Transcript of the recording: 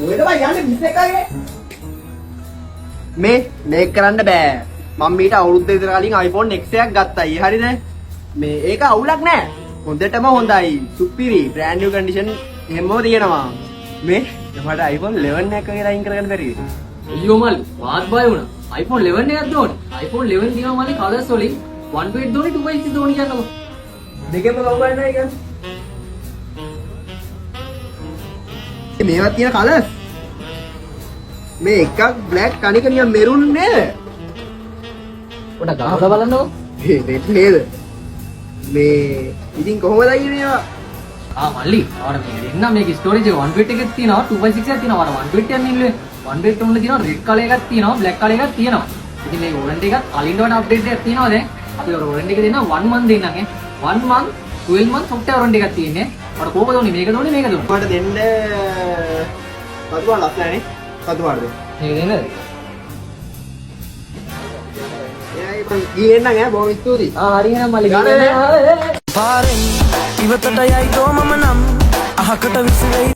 ඔයද බයි යන්නේ මිස් එකගේ මේක කරන්න බෑ මම මීට අවුරුද්ද විතර කලින් iPhone X එකක් ගත්තා ඊ හරිද මේ ඒක අවුලක් නෑ හොඳටම හොඳයි සුපිරි brand new condition එහෙමම තියෙනවා මේ මට iPhone 11 එකක් වගේ ලයින් කරගන්න බැරිද අයියෝ මල් වාත් බය වුණා iPhone 11 එකක් දෝනේ iPhone 11 තියෙනවා මල්ලි කලර්ස් වලින් 1/8 දෝනේ 2/6 දෝනේ කියන්නකො දෙකම ලව් ගන්නයි කියන්නේ මේවා තියෙන කලර්ස් මේ එකක් බ්ලැක් අනික නිකන් මෙරුන් නේද පොඩක් ගහලා බලන්නකො රෙඩ් නේද මේ ඉතින් කොහොමද අයියේ මේවා මල්ලි ආවර මේ දෙන්න මේක ස්ටෝරේජ් එක 1/8 එකක් තියෙනවා 2/6 එකක් තියෙනවා අර 1/8 එකක් නෙන්නේ 1/8 උන්ල තියෙනවා රෙඩ් කලර් එකක් තියෙනවා බ්ලැක් කලර් එකක් තියෙනවා ඉතින් මේ වොරන්ටි එකත් කලින් වඩා අප්ඩේට් එකක් තියෙනවා දැන් අපි ඔය වොරන්ටි එක දෙනවා 1 month දෙන්නගේ 1 month 12 month software වොරන්ටි එකක් තියෙන්නේ මට කොහොමද උනේ මේක දුන්නේ මේක දුන්නේ මට දෙන්න කතුවාල ලස්සනනේ කතුවාලද මේක දෙන්නද එයායි මං ගියෙන්නම් ඈ බොහොම ස්තුතියි හරි එහෙනම් මල්ලි පාරෙන් ඉවතට යයි දෝ මම නම් අහකට විසිරෙයි